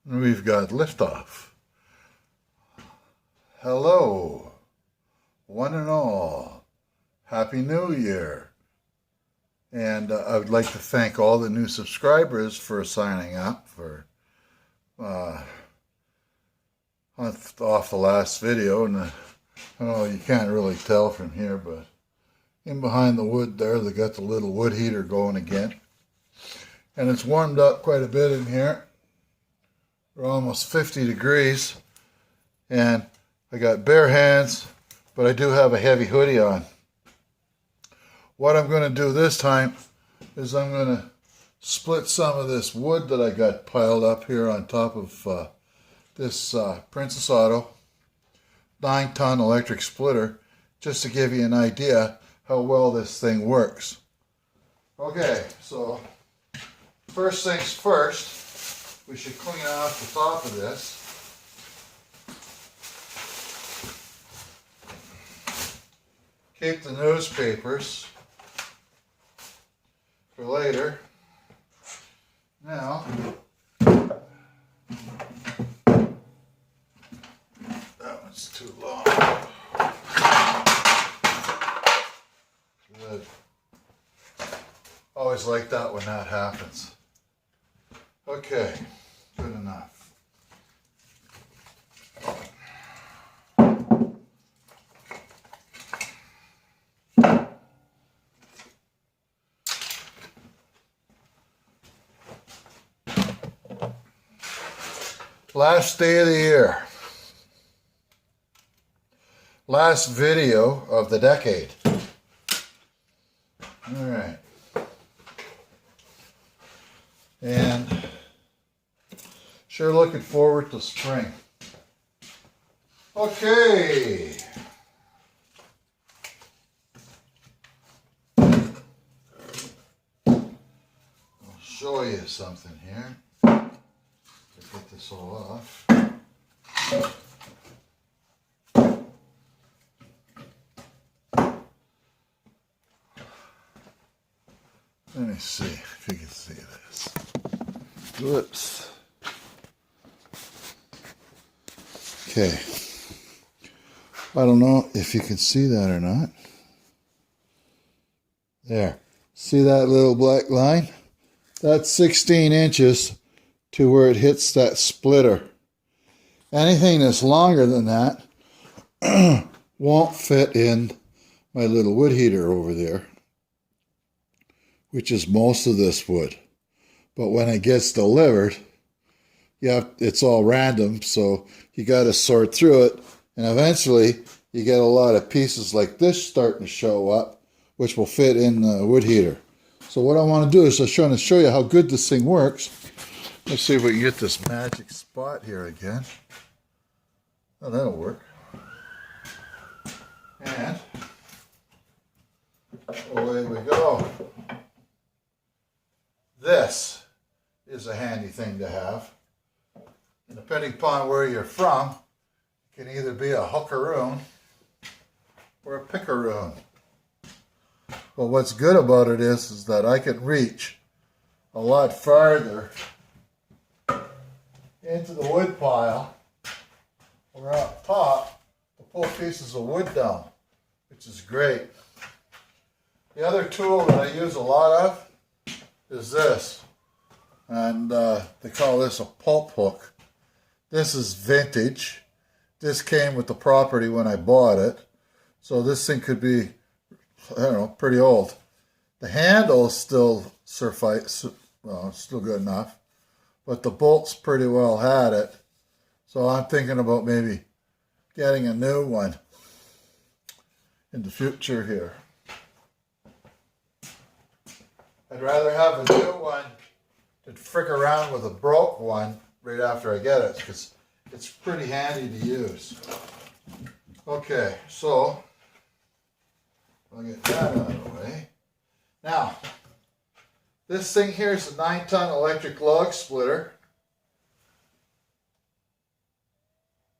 And we've got liftoff. Hello, one and all. Happy New Year. And I would like to thank all the new subscribers for signing up for off the last video. And oh, you can't really tell from here, but in behind the wood there, they got the little wood heater going again. And it's warmed up quite a bit in here. We're almost 50 degrees. And I got bare hands, but I do have a heavy hoodie on. What I'm going to do this time is I'm going to split some of this wood that I got piled up here on top of this Princess Auto 9-ton electric splitter, just to give you an idea how well this thing works. Okay, so first things first, we should clean off the top of this. Keep the newspapers for later. Now, that one's too long. Good. Always like that when that happens. Okay, good enough. Last day of the year. Last video of the decade. All right. And sure looking forward to spring. Okay. I'll show you something here. Get this all off. Let me see if you can see this. Whoops. Okay. I don't know if you can see that or not. There. See that little black line? That's 16 inches to where it hits that splitter. Anything that's longer than that won't fit in my little wood heater over there, which is most of this wood. But when it gets delivered, it's all random, so you got to sort through it, and eventually you get a lot of pieces like this starting to show up, which will fit in the wood heater. So what I want to do is just trying to show you how good this thing works. Let's see if we can get this magic spot here again. Oh, that'll work. And away we go. This is a handy thing to have. And depending upon where you're from, it can either be a hookaroon or a pickaroon. But what's good about it is that I can reach a lot farther into the wood pile or up top to pull pieces of wood down, which is great. The other tool that I use a lot of is this, and they call this a pulp hook. This is vintage. This came with the property when I bought it, so this thing could be, I don't know, pretty old. The handle is still still good enough, but the bolts pretty well had it. So I'm thinking about maybe getting a new one in the future here. I'd rather have a new one than frick around with a broke one right after I get it, because it's pretty handy to use. Okay, so I'll get that out of the way. Now, this thing here is a 9-ton electric log splitter.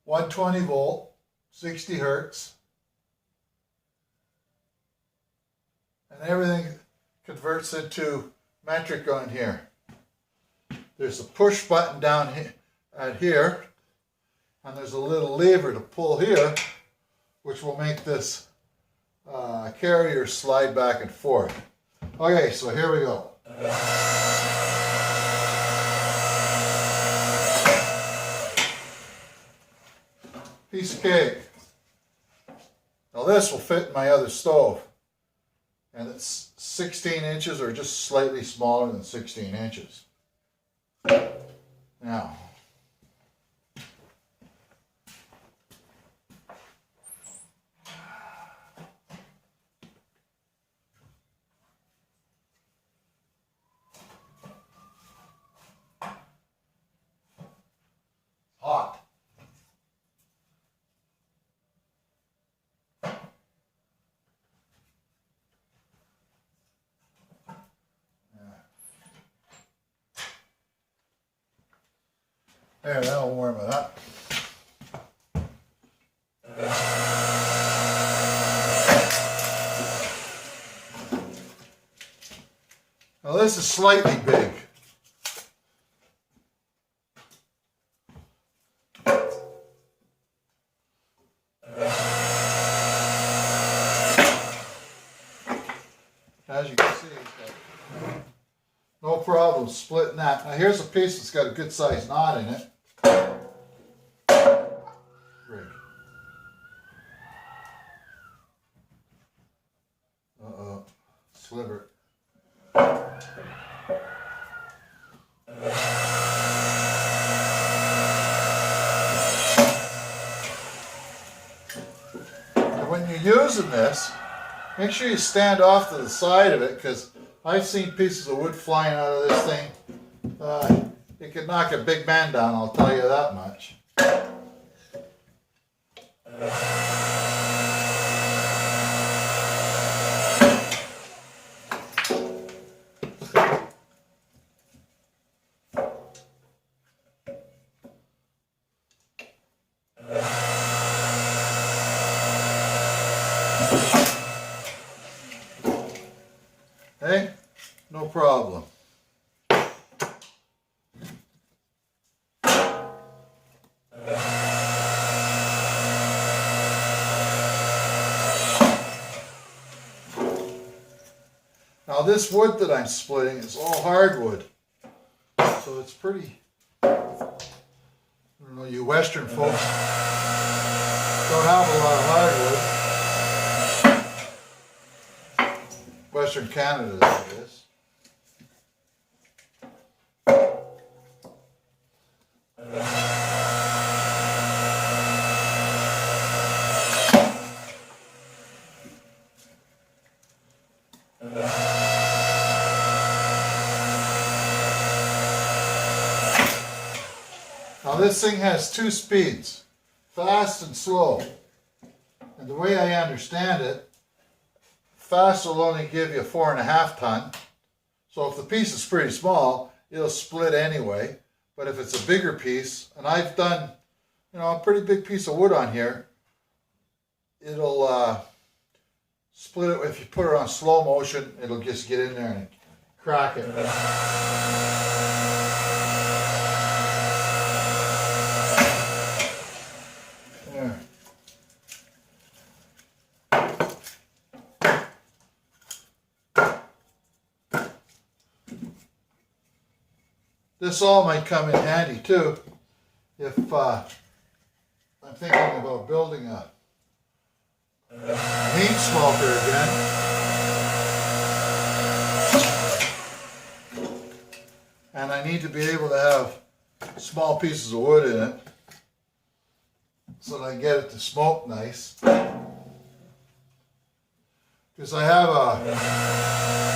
120 volt, 60 hertz. And everything converts into metric on here. There's a push button down here at here, and there's a little lever to pull here, which will make this carrier slide back and forth. Okay, so here we go. Piece of cake. Now this will fit in my other stove, and it's 16 inches or just slightly smaller than 16 inches. Now, hot. There, that'll warm it up. Now this is slightly big. As you can see, no problem splitting that. Now here's a piece that's got a good sized knot in it. Uh-oh, sliver. And when you're using this, make sure you stand off to the side of it, because I've seen pieces of wood flying out of this thing. It could knock a big man down, I'll tell you that much. Hey, no problem. Now this wood that I'm splitting is all hardwood, so it's pretty, I don't know, you Western folks don't have a lot of hardwood. Western Canada, that is. Now this thing has two speeds, fast and slow. And the way I understand it, fast will only give you 4.5 ton. So if the piece is pretty small, it'll split anyway. But if it's a bigger piece, and I've done, you know, a pretty big piece of wood on here, it'll split it. If you put it on slow motion, it'll just get in there and crack it. There. This all might come in handy too if I'm thinking about building a meat smoker again. And I need to be able to have small pieces of wood in it so that I get it to smoke nice. Because I have a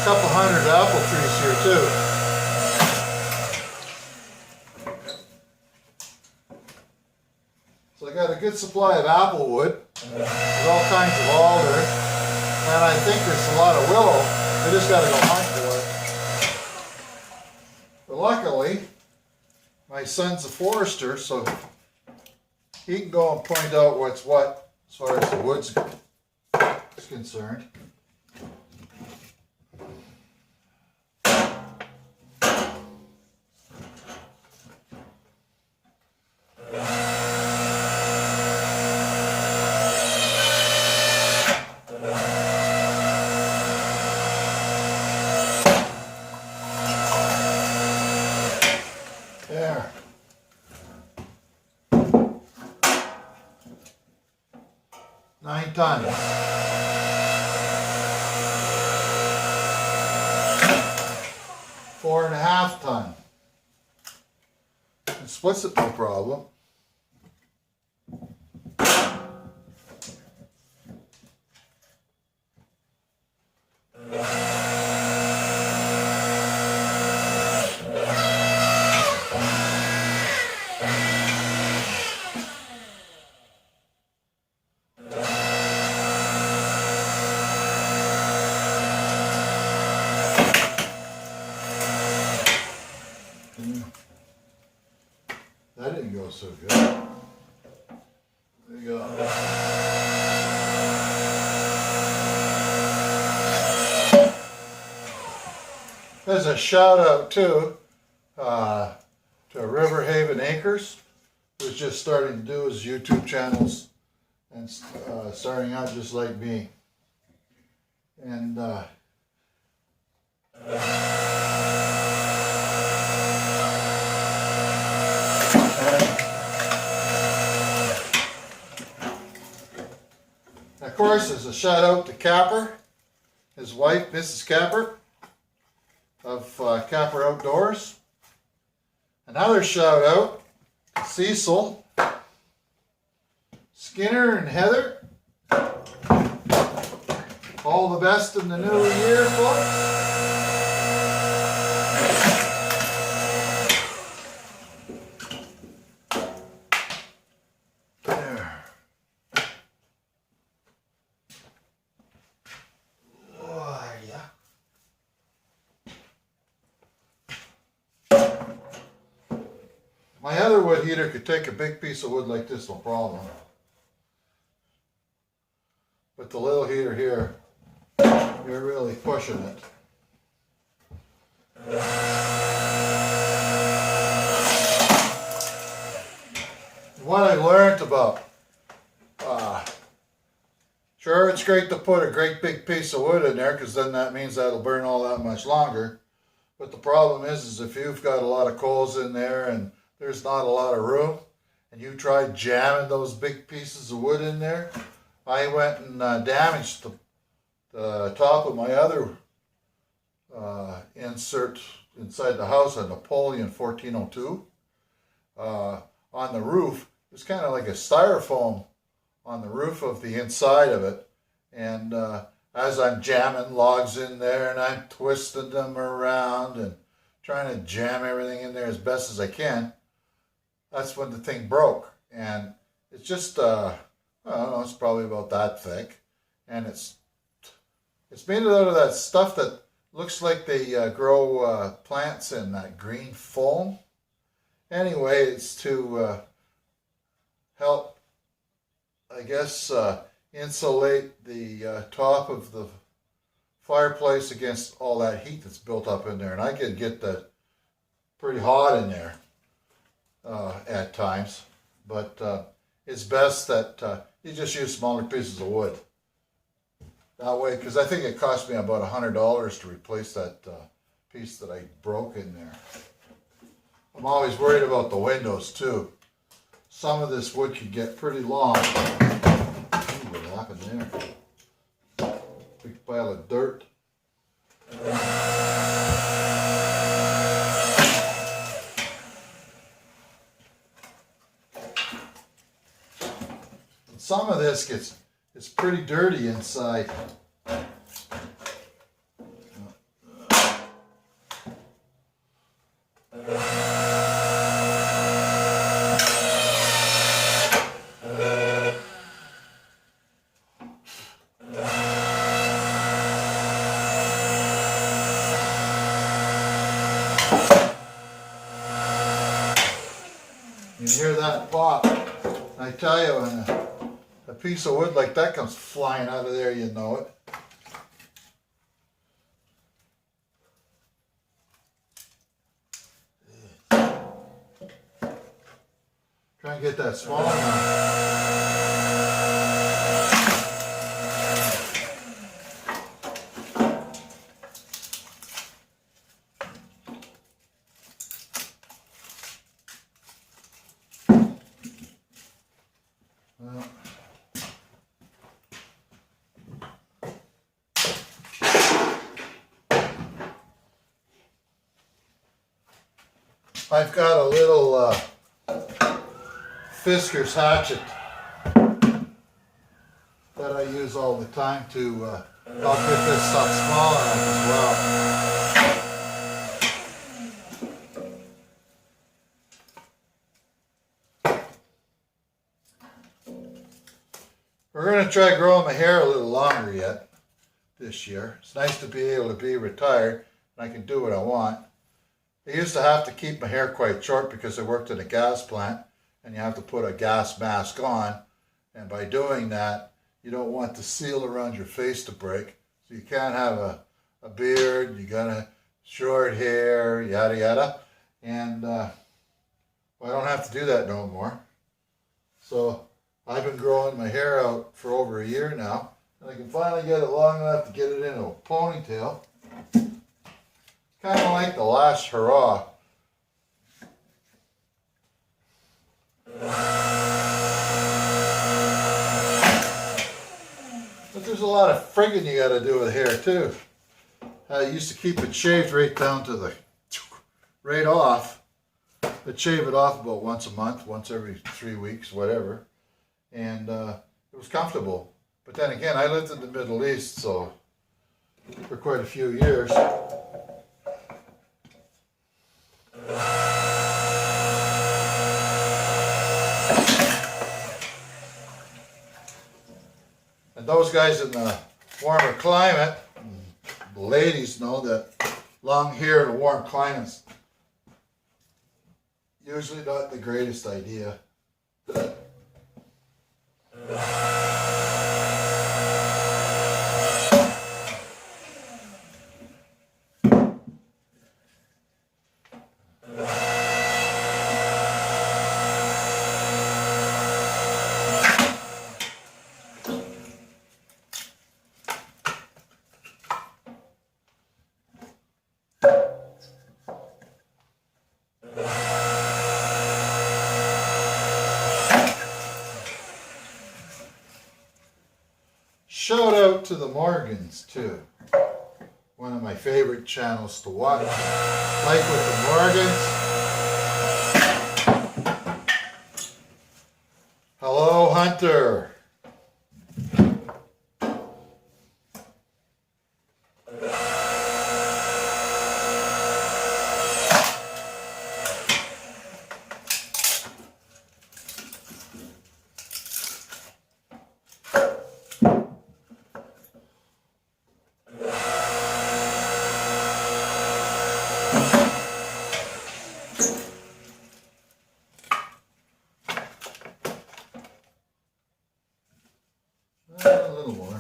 couple hundred apple trees here too. So I got a good supply of apple wood with all kinds of alder, and I think there's a lot of willow. I just got to go hunt for it. But luckily, my son's a forester, so he can go and point out what's what as far as the wood's is concerned. tons. 4.5 ton. It splits it no problem. That didn't go so good. There you go. There's a shout out too to River Haven Acres, who's just starting to do his YouTube channels and starting out just like me. And of course, there's a shout out to Capper, his wife, Mrs. Capper, of Capper Outdoors. Another shout out to Cecil, Skinner, and Heather. All the best in the new year, folks. My other wood heater could take a big piece of wood like this, no problem. But the little heater here, you're really pushing it. What I learned about, sure, it's great to put a great big piece of wood in there, because then that means that'll burn all that much longer. But the problem is if you've got a lot of coals in there and there's not a lot of room, and you try jamming those big pieces of wood in there. I went and damaged the top of my other insert inside the house, a Napoleon 1402. On the roof, it's kind of like a styrofoam on the roof of the inside of it. And as I'm jamming logs in there and I'm twisting them around and trying to jam everything in there as best as I can, that's when the thing broke. And it's just, I don't know, it's probably about that thick. And it's made out of that stuff that looks like they grow plants in, that green foam. Anyway, it's to help, I guess, insulate the top of the fireplace against all that heat that's built up in there. And I can get that pretty hot in there at times, but it's best that you just use smaller pieces of wood. That way, because I think it cost me about $100 to replace that piece that I broke in there. I'm always worried about the windows too. Some of this wood could get pretty long. Ooh, what happened there? Big pile of dirt. Some of this it's pretty dirty inside. You hear that pop? I tell you, when a piece of wood like that comes flying out of there, you know it. Try and get that smaller one. I've got a little Fisker's hatchet that I use all the time to help get this stuff small enough as well. We're going to try growing my hair a little longer yet this year. It's nice to be able to be retired and I can do what I want. I used to have to keep my hair quite short because I worked in a gas plant and you have to put a gas mask on, and by doing that you don't want the seal around your face to break, so you can't have a beard, you got a short hair, yada yada, and well, I don't have to do that no more. So I've been growing my hair out for over a year now, and I can finally get it long enough to get it into a ponytail. Kind of like the last hurrah. But there's a lot of friggin' you gotta do with hair too. I used to keep it shaved right down to the, right off. I'd shave it off about once a month, once every 3 weeks, whatever. And it was comfortable. But then again, I lived in the Middle East, so for quite a few years. And those guys in the warmer climate, the ladies know that long hair in a warm climate's usually not the greatest idea. Shout out to the Morgans too. One of my favorite channels to watch. Like with the Morgans. Hello, Hunter. A little more.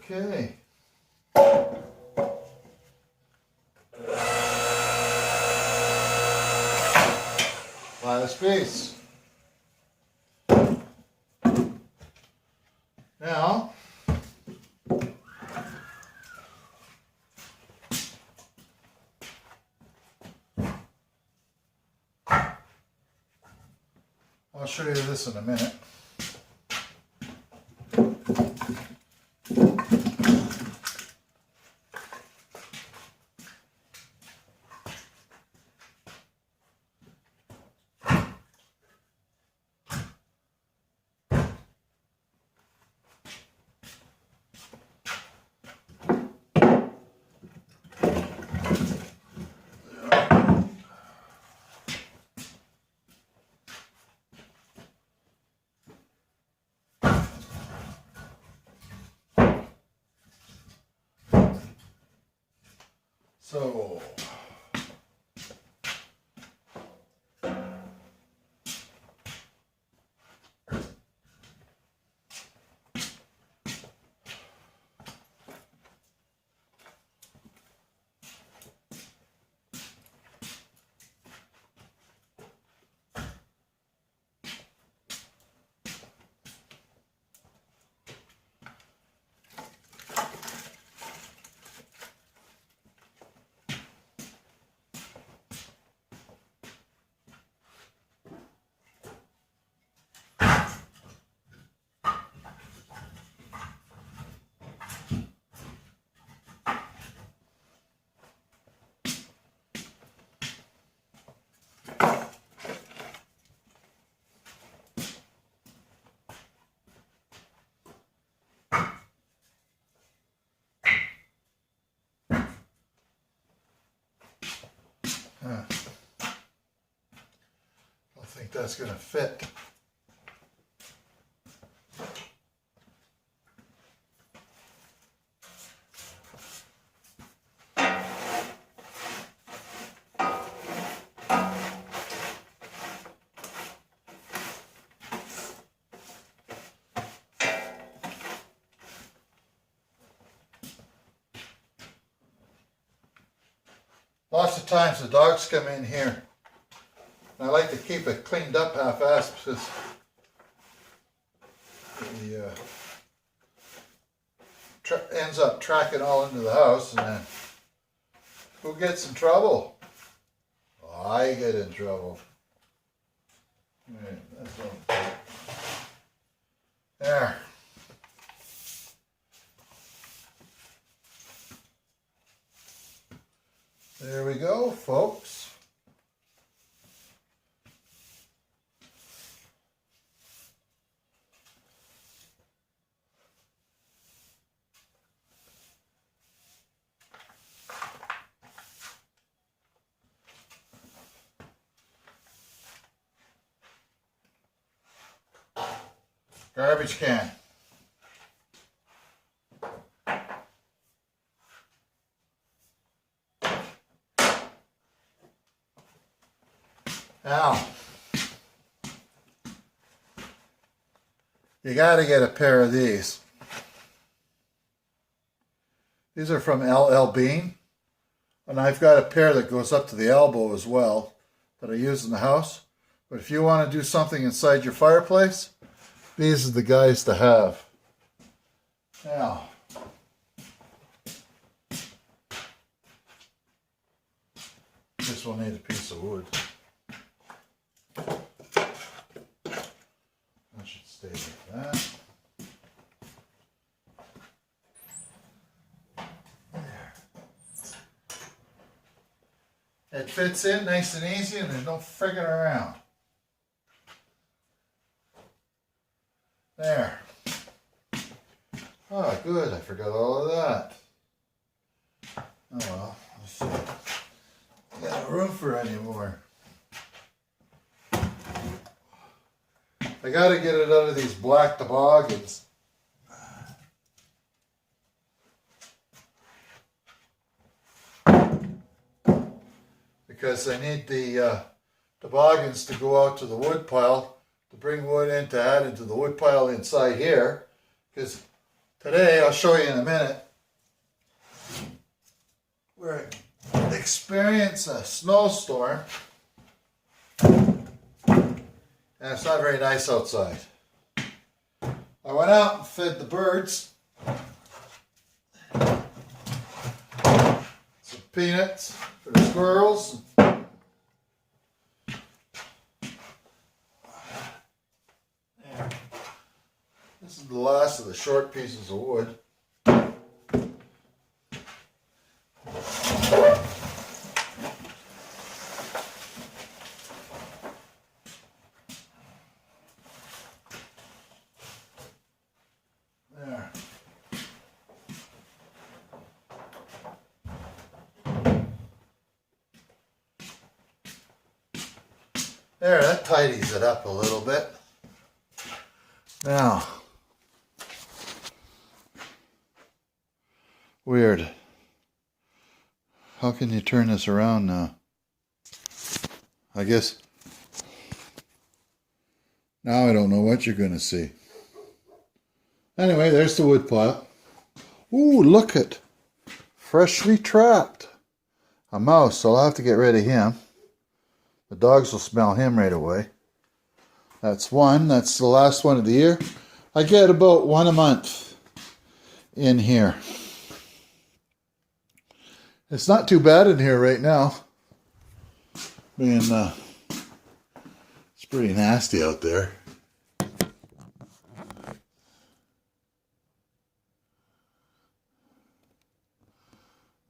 Okay. Last piece. Now, I'll show you this in a minute. So I don't think that's going to fit. Lots of times the dogs come in here, and I like to keep it cleaned up half-assed because the ends up tracking all into the house, and then who gets in trouble? I get in trouble. Right, that's all. There. There we go, folks. Garbage can. Now, you got to get a pair of these. These are from LL Bean, and I've got a pair that goes up to the elbow as well that I use in the house. But if you want to do something inside your fireplace, these are the guys to have. Now, this will need a piece of wood. That should stay like that. There. It fits in nice and easy, and there's no frigging around. There. Oh, good. I forgot all of that. Oh well. Let's see. I got no room for any more. I got to get it out of these black toboggans. Because I need the toboggans to go out to the wood pile, to bring wood in to add into the wood pile inside here. Because today, I'll show you in a minute, we're experiencing a snowstorm. And it's not very nice outside. I went out and fed the birds some peanuts for the squirrels. There. This is the last of the short pieces of wood. There, that tidies it up a little bit. Now, weird. how can you turn this around now? I guess now I don't know what you're going to see. Anyway, there's the wood pile. Ooh, look at freshly trapped. A mouse, so I'll have to get rid of him. The dogs will smell him right away. That's one. That's the last one of the year. I get about one a month in here. It's not too bad in here right now. It's pretty nasty out there.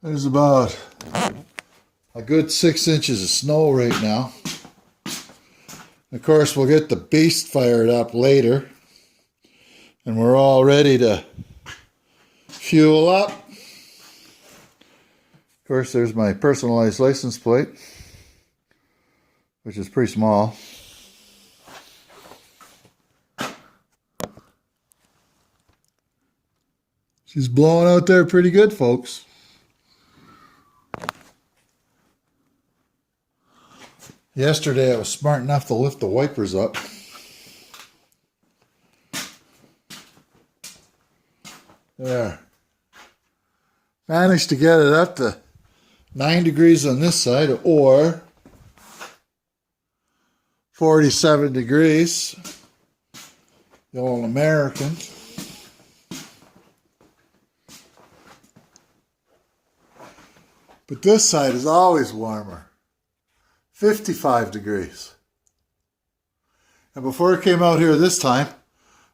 There's about a good 6 inches of snow right now. Of course, we'll get the beast fired up later. And we're all ready to fuel up. Of course, there's my personalized license plate, which is pretty small. She's blowing out there pretty good, folks. Yesterday, I was smart enough to lift the wipers up. There. Managed to get it up to 9 degrees on this side, or 47 degrees. The old American. But this side is always warmer. 55 degrees. And before I came out here this time,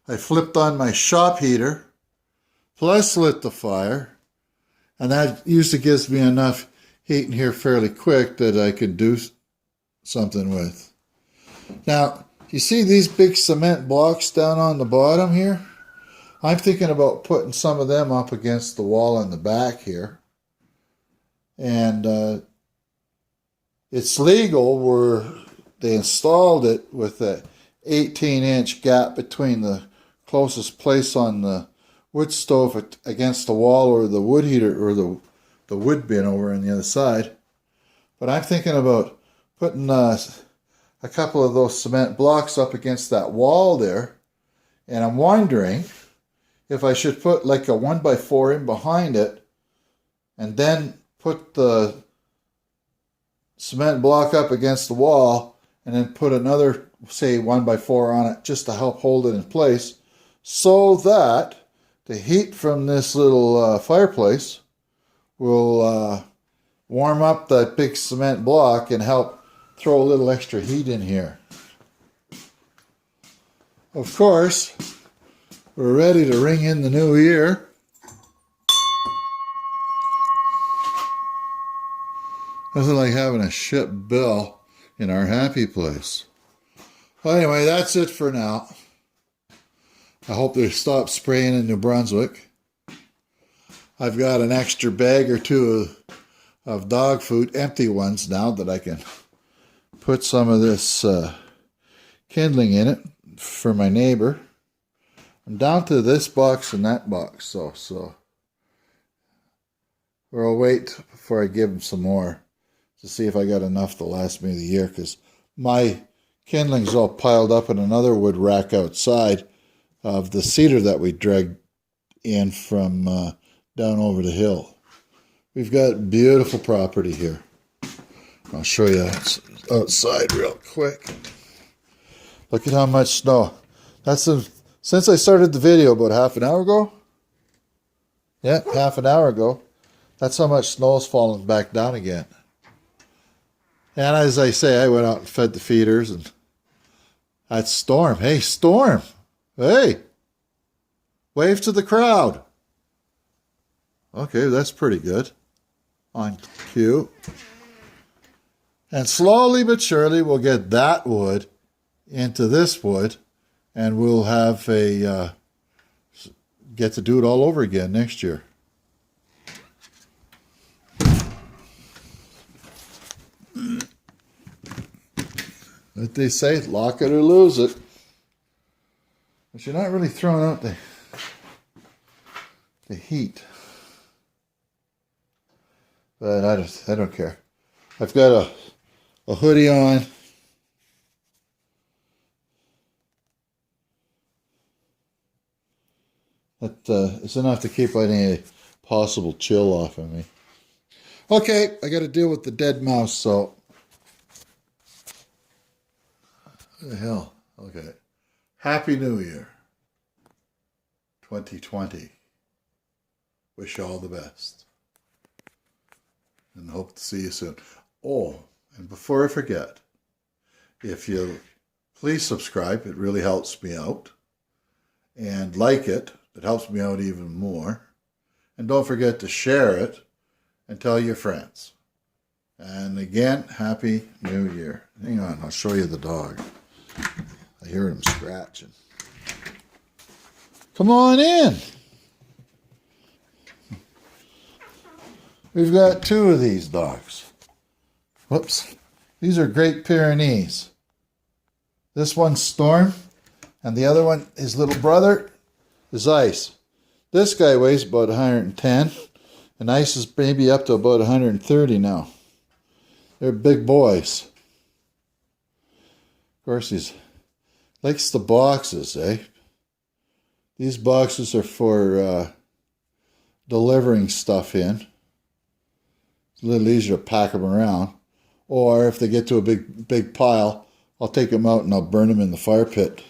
I flipped on my shop heater, plus lit the fire, and that usually gives me enough heat in here fairly quick that I could do something with. Now, you see these big cement blocks down on the bottom here? I'm thinking about putting some of them up against the wall in the back here. And it's legal where they installed it with a 18-inch gap between the closest place on the wood stove against the wall or the wood heater or the wood bin over on the other side. But I'm thinking about putting a couple of those cement blocks up against that wall there. And I'm wondering if I should put like a 1x4 in behind it and then put the cement block up against the wall and then put another, say, 1x4 on it just to help hold it in place, so that the heat from this little fireplace will warm up that big cement block and help throw a little extra heat in here. Of course, we're ready to ring in the new year. Nothing like having a ship bill in our happy place. Well, anyway, that's it for now. I hope they stop spraying in New Brunswick. I've got an extra bag or two of dog food, empty ones now, that I can put some of this kindling in it for my neighbor. I'm down to this box and that box, so we'll wait before I give him some more to see if I got enough to last me the year, because my kindling's all piled up in another wood rack outside of the cedar that we dragged in from down over the hill. We've got beautiful property here. I'll show you outside real quick. Look at how much snow. Since I started the video about half an hour ago. Yeah, half an hour ago. That's how much snow's fallen back down again. And as I say, I went out and fed the feeders, and that's Storm. Hey, Storm. Hey. Wave to the crowd. Okay, that's pretty good. On cue. And slowly but surely we'll get that wood into this wood, and we'll have get to do it all over again next year. What they say, lock it or lose it. But you're not really throwing out the heat. But I don't care. I've got a hoodie on. That it's enough to keep any possible chill off of me. Okay, I got to deal with the dead mouse, so... What the hell? Okay. Happy New Year. 2020. Wish you all the best. And hope to see you soon. Oh, and before I forget, if you please subscribe, it really helps me out. And like it, it helps me out even more. And don't forget to share it and tell your friends. And again, Happy New Year. Hang on, I'll show you the dog. I hear him scratching. Come on in. We've got two of these dogs. Whoops. These are Great Pyrenees. This one's Storm, and the other one, his little brother, is Ice. This guy weighs about 110, and Ice is maybe up to about 130 now. They're big boys. Of course, he likes the boxes, eh? These boxes are for delivering stuff in. It's a little easier to pack them around. Or if they get to a big pile, I'll take them out and I'll burn them in the fire pit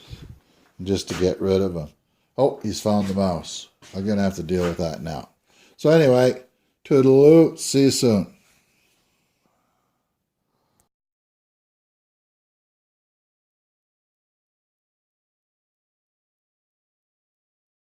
just to get rid of them. Oh, he's found the mouse. I'm going to have to deal with that now. So anyway, toodaloo. See you soon.